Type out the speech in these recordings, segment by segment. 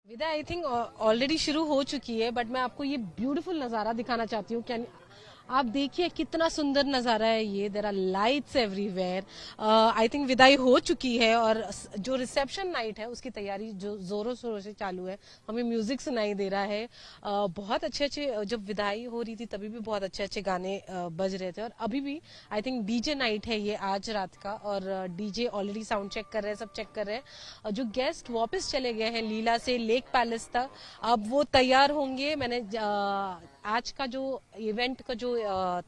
विदा I think already शुरू हो चुकी है, बट मैं आपको ये ब्यूटीफुल नज़ारा दिखाना चाहती हूँ। क्या आप देखिए कितना सुंदर नज़ारा है ये। There are lights everywhere. I think विदाई हो चुकी है और जो रिसेप्शन नाइट है उसकी तैयारी जो जोरों शोरों से चालू है। हमें म्यूजिक सुनाई दे रहा है। बहुत अच्छे अच्छे, जब विदाई हो रही थी तभी भी बहुत अच्छे अच्छे गाने बज रहे थे, और अभी भी आई थिंक डीजे नाइट है ये आज रात का, और डीजे ऑलरेडी साउंड चेक कर रहे हैं, सब चेक कर रहे हैं। जो गेस्ट वापस चले गए हैं लीला से लेक पैलेस तक, अब वो तैयार होंगे। मैंने आज का जो इवेंट का जो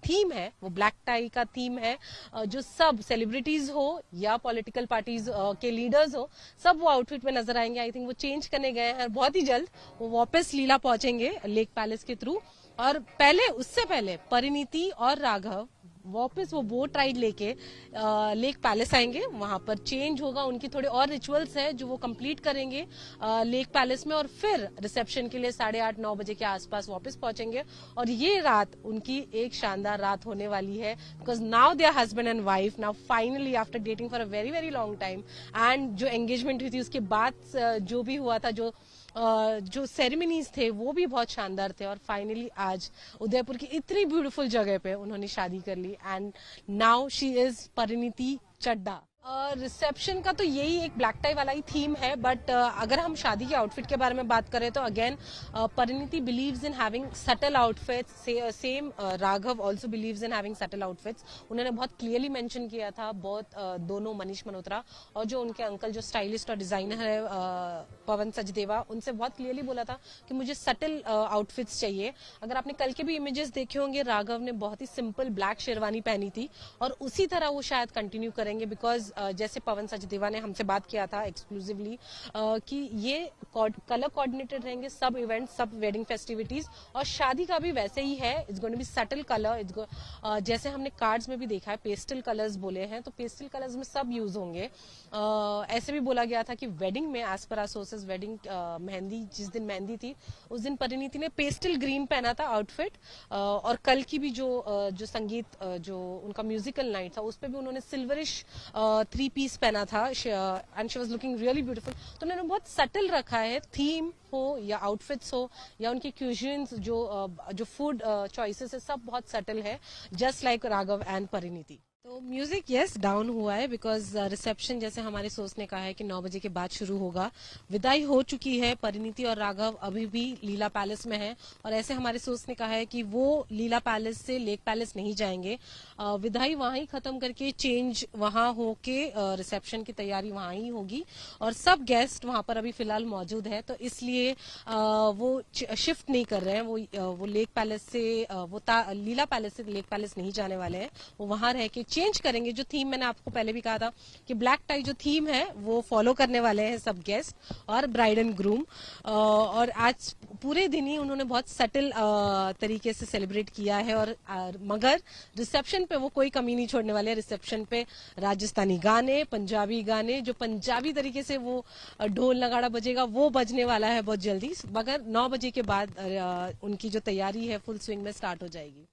थीम है वो ब्लैक टाई का थीम है। जो सब सेलिब्रिटीज हो या पॉलिटिकल पार्टीज के लीडर्स हो, सब वो आउटफिट में नजर आएंगे। आई थिंक वो चेंज करने गए हैं, बहुत ही जल्द वो वापस लीला पहुंचेंगे लेक पैलेस के थ्रू। और उससे पहले परिणीति और राघव वापस वो बोट राइड लेके लेक पैलेस आएंगे। वहां पर चेंज होगा, उनकी थोड़े और रिचुअल्स है जो वो कंप्लीट करेंगे लेक पैलेस में, और फिर रिसेप्शन के लिए 8:30-9 बजे के आसपास वापस पहुंचेंगे। और ये रात उनकी एक शानदार रात होने वाली है, because now they are husband and wife, now finally after dating for a very very long time. And जो एंगेजमेंट हुई थी उसके बाद जो भी हुआ था, जो सेरेमनीज थे वो भी बहुत शानदार थे, और फाइनली आज उदयपुर की इतनी ब्यूटीफुल जगह पे उन्होंने शादी कर ली। And now she is Parineeti Chadha. Reception का तो यही एक ब्लैक टाई वाला ही थीम है, बट अगर हम शादी के आउटफिट के बारे में बात करें तो again Parineeti believes in having subtle outfits, same Raghav also believes in having subtle outfits. उन्होंने बहुत क्लियरली मेंशन किया था, दोनों मनीष मल्होत्रा और जो उनके अंकल जो स्टाइलिस्ट और डिजाइनर है पवन सचदेवा, उनसे बहुत क्लियरली बोला था कि मुझे सटल आउटफिट्स चाहिए। अगर आपने कल के भी इमेजेस देखे होंगे, राघव ने बहुत ही सिंपल ब्लैक शेरवानी पहनी थी, और उसी तरह वो शायद कंटिन्यू करेंगे, बिकॉज जैसे पवन सचदेवा ने हमसे बात किया था एक्सक्लूसिवली कि ये कलर कोऑर्डिनेटेड रहेंगे सब इवेंट, सब वेडिंग फेस्टिविटीज, और शादी का भी वैसे ही है। It's going to be subtle colour. जैसे हमने कार्ड्स में भी देखा है पेस्टल कलर्स बोले हैं, तो पेस्टल कलर्स में सब यूज होंगे। ऐसे भी बोला गया था कि वेडिंग में as per hour sources wedding mehndi, जिस दिन मेहंदी थी उस दिन परिणीति ने पेस्टल ग्रीन पहना था आउटफिट, और कल की भी जो संगीत जो उनका म्यूजिकल नाइट था उस पर भी उन्होंने सिल्वरिश 3 पीस पहना था, and she was looking really beautiful. तो उन्होंने बहुत सटल रखा है, थीम हो या आउटफिट्स हो या उनकी क्यूजिन्स, जो फूड चॉइसेस है, सब बहुत सटल है, just like Raghav and Parineeti. तो म्यूजिक यस डाउन हुआ है, बिकॉज रिसेप्शन जैसे हमारे सोर्स ने कहा है कि 9 बजे के बाद शुरू होगा। विदाई हो चुकी है, परिणीति और राघव अभी भी लीला पैलेस में है, और ऐसे हमारे सोर्स ने कहा है कि वो लीला पैलेस से लेक पैलेस नहीं जाएंगे। विदाई वहां ही खत्म करके चेंज वहां होके रिसेप्शन की तैयारी वहां ही होगी, और सब गेस्ट वहां पर अभी फिलहाल मौजूद है, तो इसलिए वो शिफ्ट नहीं कर रहे हैं। वो लेक पैलेस से लीला पैलेस से लेक पैलेस नहीं जाने वाले हैं, वो वहां रह के चेंज करेंगे। जो थीम मैंने आपको पहले भी कहा था कि ब्लैक टाई जो थीम है वो फॉलो करने वाले हैं सब गेस्ट और ब्राइड एंड ग्रूम। और आज पूरे दिन ही उन्होंने बहुत सटल तरीके से सेलिब्रेट किया है, और मगर रिसेप्शन पे वो कोई कमी नहीं छोड़ने वाले। रिसेप्शन पे राजस्थानी गाने, पंजाबी गाने, जो पंजाबी तरीके से वो ढोल नगाड़ा बजेगा वो बजने वाला है बहुत जल्दी, मगर 9 बजे के बाद उनकी जो तैयारी है फुल स्विंग में स्टार्ट हो जाएगी।